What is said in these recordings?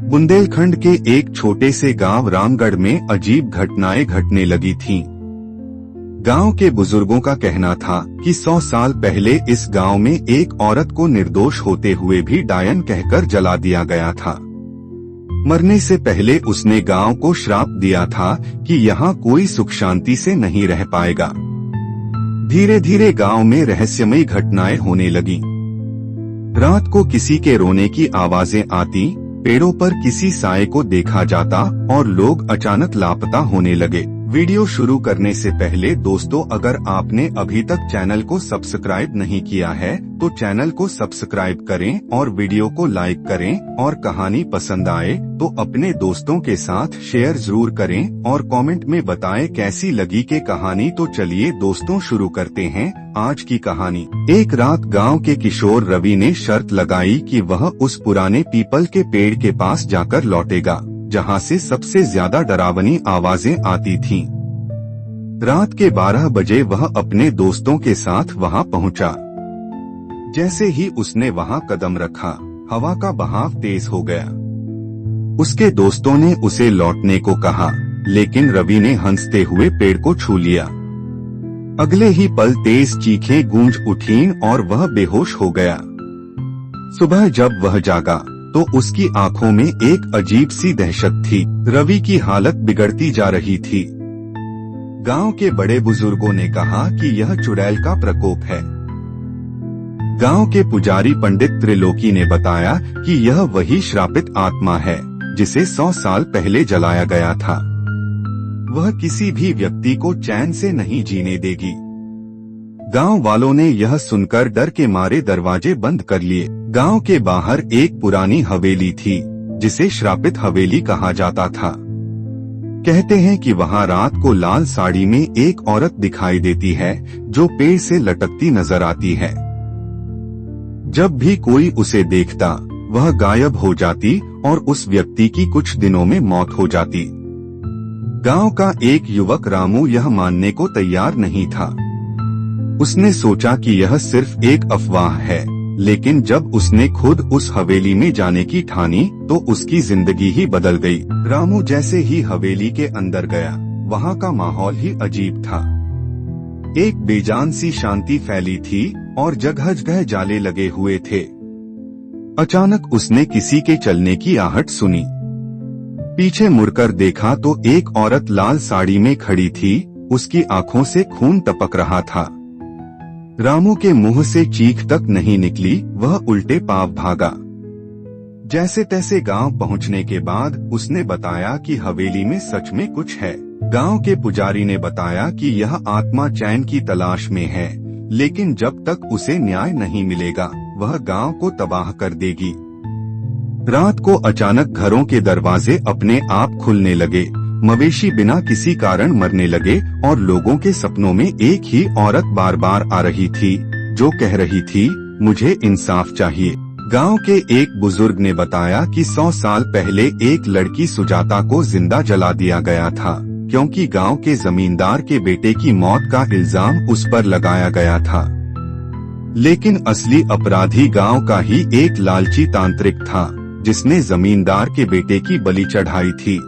बुंदेलखंड के एक छोटे से गांव रामगढ़ में अजीब घटनाएं घटने लगी थीं। गांव के बुजुर्गों का कहना था कि 100 साल पहले इस गांव में एक औरत को निर्दोष होते हुए भी डायन कहकर जला दिया गया था। मरने से पहले उसने गांव को श्राप दिया था कि यहाँ कोई सुख शांति से नहीं रह पाएगा। धीरे धीरे गांव में रहस्यमयी घटनाएं होने लगी। रात को किसी के रोने की आवाजें आती, पेड़ों पर किसी साए को देखा जाता और लोग अचानक लापता होने लगे। वीडियो शुरू करने से पहले दोस्तों, अगर आपने अभी तक चैनल को सब्सक्राइब नहीं किया है तो चैनल को सब्सक्राइब करें और वीडियो को लाइक करें, और कहानी पसंद आए तो अपने दोस्तों के साथ शेयर जरूर करें और कमेंट में बताएं कैसी लगी के कहानी। तो चलिए दोस्तों, शुरू करते हैं आज की कहानी। एक रात गांव के किशोर रवि ने शर्त लगाई कि वह उस पुराने पीपल के पेड़ के पास जाकर लौटेगा जहां से सबसे ज्यादा डरावनी आवाजें आती थीं। रात के 12 बजे वह अपने दोस्तों के साथ वहां पहुंचा। जैसे ही उसने वहां कदम रखा, हवा का बहाव तेज हो गया। उसके दोस्तों ने उसे लौटने को कहा, लेकिन रवि ने हंसते हुए पेड़ को छू लिया। अगले ही पल तेज चीखें गूंज उठीं और वह बेहोश हो गया। सुबह जब वह जागा तो उसकी आंखों में एक अजीब सी दहशत थी। रवि की हालत बिगड़ती जा रही थी। गांव के बड़े बुजुर्गों ने कहा कि यह चुड़ैल का प्रकोप है। गांव के पुजारी पंडित त्रिलोकी ने बताया कि यह वही श्रापित आत्मा है जिसे 100 साल पहले जलाया गया था। वह किसी भी व्यक्ति को चैन से नहीं जीने देगी। गांव वालों ने यह सुनकर डर के मारे दरवाजे बंद कर लिए। गांव के बाहर एक पुरानी हवेली थी जिसे श्रापित हवेली कहा जाता था। कहते हैं कि वहां रात को लाल साड़ी में एक औरत दिखाई देती है जो पेड़ से लटकती नजर आती है। जब भी कोई उसे देखता वह गायब हो जाती और उस व्यक्ति की कुछ दिनों में मौत हो जाती। गांव का एक युवक रामू यह मानने को तैयार नहीं था। उसने सोचा कि यह सिर्फ एक अफवाह है, लेकिन जब उसने खुद उस हवेली में जाने की ठानी तो उसकी जिंदगी ही बदल गई। रामू जैसे ही हवेली के अंदर गया, वहाँ का माहौल ही अजीब था। एक बेजान सी शांति फैली थी और जगह जगह जाले लगे हुए थे। अचानक उसने किसी के चलने की आहट सुनी। पीछे मुड़कर देखा तो एक औरत लाल साड़ी में खड़ी थी। उसकी आंखों से खून टपक रहा था। रामू के मुंह से चीख तक नहीं निकली, वह उल्टे पांव भागा। जैसे तैसे गांव पहुंचने के बाद उसने बताया कि हवेली में सच में कुछ है। गांव के पुजारी ने बताया कि यह आत्मा चैन की तलाश में है, लेकिन जब तक उसे न्याय नहीं मिलेगा वह गांव को तबाह कर देगी। रात को अचानक घरों के दरवाजे अपने आप खुलने लगे, मवेशी बिना किसी कारण मरने लगे और लोगों के सपनों में एक ही औरत बार बार आ रही थी जो कह रही थी, मुझे इंसाफ चाहिए। गांव के एक बुजुर्ग ने बताया कि 100 साल पहले एक लड़की सुजाता को जिंदा जला दिया गया था, क्योंकि गांव के जमींदार के बेटे की मौत का इल्जाम उस पर लगाया गया था। लेकिन असली अपराधी गांव का ही एक लालची तांत्रिक था जिसने जमींदार के बेटे की बलि चढ़ाई थी।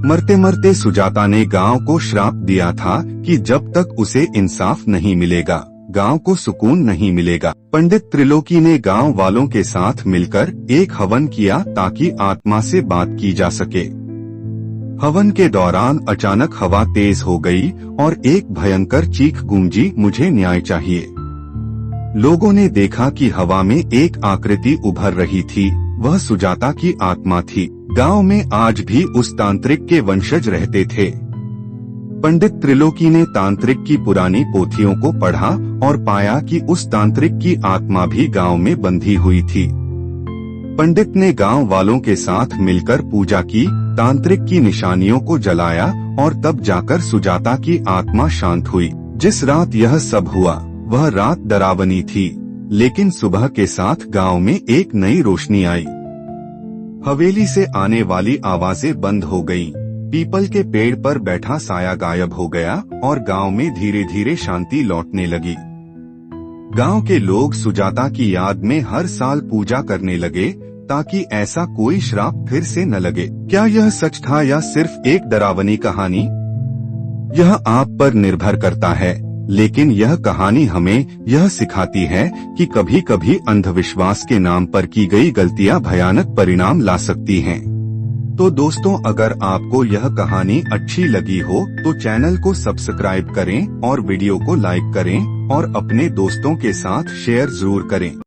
मरते मरते सुजाता ने गांव को श्राप दिया था कि जब तक उसे इंसाफ नहीं मिलेगा गांव को सुकून नहीं मिलेगा। पंडित त्रिलोकी ने गांव वालों के साथ मिलकर एक हवन किया ताकि आत्मा से बात की जा सके। हवन के दौरान अचानक हवा तेज हो गई और एक भयंकर चीख गूंजी, मुझे न्याय चाहिए। लोगों ने देखा कि हवा में एक आकृति उभर रही थी, वह सुजाता की आत्मा थी। गांव में आज भी उस तांत्रिक के वंशज रहते थे। पंडित त्रिलोकी ने तांत्रिक की पुरानी पोथियों को पढ़ा और पाया कि उस तांत्रिक की आत्मा भी गांव में बंधी हुई थी। पंडित ने गांव वालों के साथ मिलकर पूजा की, तांत्रिक की निशानियों को जलाया और तब जाकर सुजाता की आत्मा शांत हुई। जिस रात यह सब हुआ वह रात डरावनी थी, लेकिन सुबह के साथ गांव में एक नई रोशनी आई। हवेली से आने वाली आवाजें बंद हो गईं, पीपल के पेड़ पर बैठा साया गायब हो गया और गांव में धीरे धीरे शांति लौटने लगी। गांव के लोग सुजाता की याद में हर साल पूजा करने लगे, ताकि ऐसा कोई श्राप फिर से न लगे। क्या यह सच था या सिर्फ एक डरावनी कहानी? यह आप पर निर्भर करता है, लेकिन यह कहानी हमें यह सिखाती है कि कभी कभी अंधविश्वास के नाम पर की गई गलतियां भयानक परिणाम ला सकती हैं। तो दोस्तों, अगर आपको यह कहानी अच्छी लगी हो तो चैनल को सब्सक्राइब करें और वीडियो को लाइक करें और अपने दोस्तों के साथ शेयर जरूर करें।